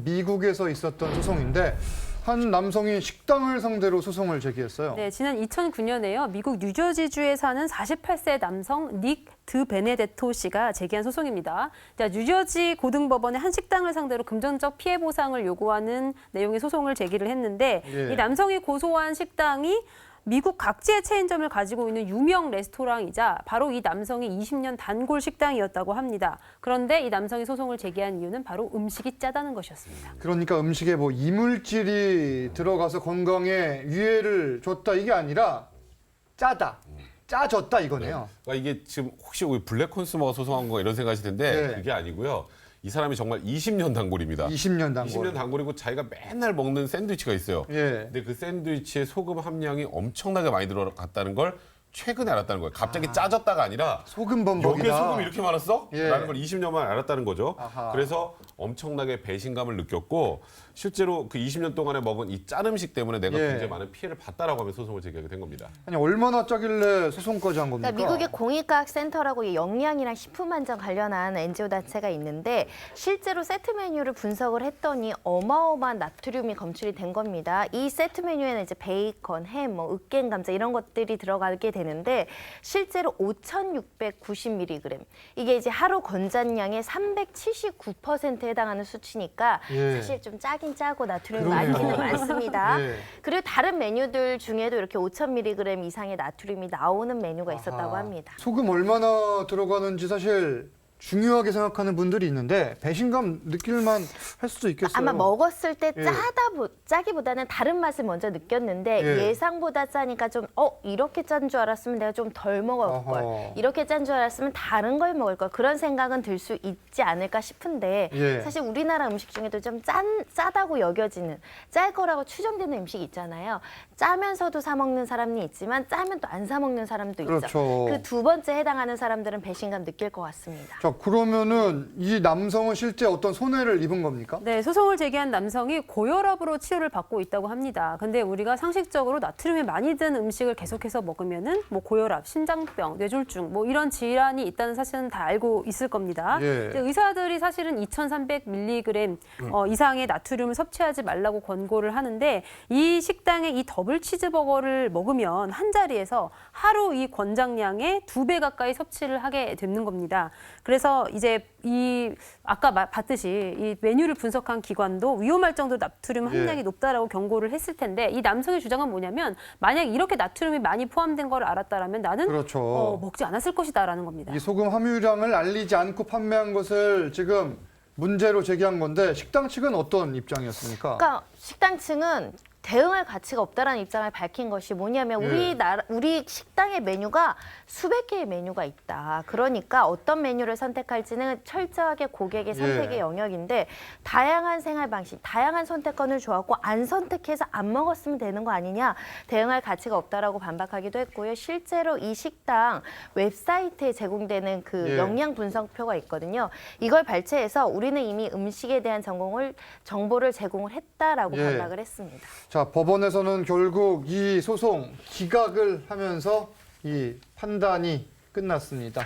미국에서 있었던 소송인데 한 남성이 식당을 상대로 소송을 제기했어요. 네, 지난 2009년에요. 미국 뉴저지주에 사는 48세 남성 닉 드 베네데토 씨가 제기한 소송입니다. 뉴저지 고등법원의 한 식당을 상대로 금전적 피해 보상을 요구하는 내용의 소송을 제기를 했는데 이 남성이 고소한 식당이 미국 각지의 체인점을 가지고 있는 유명 레스토랑이자 바로 이 남성이 20년 단골 식당이었다고 합니다. 그런데 이 남성이 소송을 제기한 이유는 바로 음식이 짜다는 것이었습니다. 그러니까 음식에 뭐 이물질이 들어가서 건강에 유해를 줬다 이게 아니라 짜다, 짜졌다 이거네요. 네. 그러니까 이게 지금 혹시 우리 블랙 콘스머가 소송한 거 이런 생각하실 텐데 네. 그게 아니고요. 이 사람이 정말 20년 단골입니다. 20년 단골. 20년 단골이고 자기가 맨날 먹는 샌드위치가 있어요. 예. 근데 그 샌드위치에 소금 함량이 엄청나게 많이 들어갔다는 걸 최근에 알았다는 거예요. 갑자기 짜졌다가 아니라 소금 범벅이다. 여기에 소금이 이렇게 많았어? 예. 라는 걸 20년 만에 알았다는 거죠. 아하. 그래서 엄청나게 배신감을 느꼈고 실제로 그 20년 동안에 먹은 이 짠 음식 때문에 내가 예. 굉장히 많은 피해를 봤다라고 하면 소송을 제기하게 된 겁니다. 아니 얼마나 짜길래 소송까지 한 겁니까? 그러니까 미국의 공익과학센터라고 이 영양이랑 식품 안전 관련한 NGO 단체가 있는데 실제로 세트 메뉴를 분석을 했더니 어마어마한 나트륨이 검출이 된 겁니다. 이 세트 메뉴에는 이제 베이컨, 햄, 뭐 으깬 감자 이런 것들이 들어가게 되는데 실제로 5,690mg 이게 이제 하루 권장량의 379%에 해당하는 수치니까 예. 사실 좀 짜긴 짜고 나트륨이 그러네요. 많기는 많습니다. 예. 그리고 다른 메뉴들 중에도 이렇게 5,000mg 이상의 나트륨이 나오는 메뉴가 있었다고 아하. 합니다. 소금 얼마나 들어가는지 사실 중요하게 생각하는 분들이 있는데 배신감 느낄만 할 수도 있겠어요. 아마 먹었을 때 예. 짜기보다는 다른 맛을 먼저 느꼈는데 예. 예상보다 짜니까 좀 이렇게 짠 줄 알았으면 내가 좀 덜 먹을 걸. 어허. 이렇게 짠 줄 알았으면 다른 걸 먹을 걸. 그런 생각은 들 수 있지 않을까 싶은데 예. 사실 우리나라 음식 중에도 좀 짜다고 여겨지는 짤 거라고 추정되는 음식이 있잖아요. 짜면서도 사 먹는 사람이 있지만 짜면 또 안 사 먹는 사람도 있죠. 그렇죠. 그 두 번째 해당하는 사람들은 배신감 느낄 것 같습니다. 자, 그러면은 이 남성은 실제 어떤 손해를 입은 겁니까? 네, 소송을 제기한 남성이 고혈압으로 치료를 받고 있다고 합니다. 근데 우리가 상식적으로 나트륨이 많이 든 음식을 계속해서 먹으면은 뭐 고혈압, 심장병, 뇌졸중 뭐 이런 질환이 있다는 사실은 다 알고 있을 겁니다. 예. 근데 의사들이 사실은 2,300mg 이상의 나트륨을 섭취하지 말라고 권고를 하는데 이 식당의 이 더블 치즈버거를 먹으면 한 자리에서 하루 이 권장량의 2배 가까이 섭취를 하게 되는 겁니다. 그래서 이제 이 아까 봤듯이 이 메뉴를 분석한 기관도 위험할 정도로 나트륨 함량이 예. 높다라고 경고를 했을 텐데 이 남성의 주장은 뭐냐면 만약 이렇게 나트륨이 많이 포함된 걸 알았다라면 나는 그렇죠. 먹지 않았을 것이다라는 겁니다. 이 소금 함유량을 알리지 않고 판매한 것을 지금 문제로 제기한 건데 식당 측은 어떤 입장이었습니까? 그러니까 식당 측은 대응할 가치가 없다라는 입장을 밝힌 것이 뭐냐면 예. 우리 식당의 메뉴가 수백 개의 메뉴가 있다. 그러니까 어떤 메뉴를 선택할지는 철저하게 고객의 선택의 예. 영역인데 다양한 생활 방식, 다양한 선택권을 주었고 안 선택해서 안 먹었으면 되는 거 아니냐. 대응할 가치가 없다라고 반박하기도 했고요. 실제로 이 식당 웹사이트에 제공되는 그 예. 영양 분석표가 있거든요. 이걸 발췌해서 우리는 이미 음식에 대한 정보를 제공을 했다라고 예. 반박을 했습니다. 자, 법원에서는 결국 이 소송 기각을 하면서 이 판단이 끝났습니다.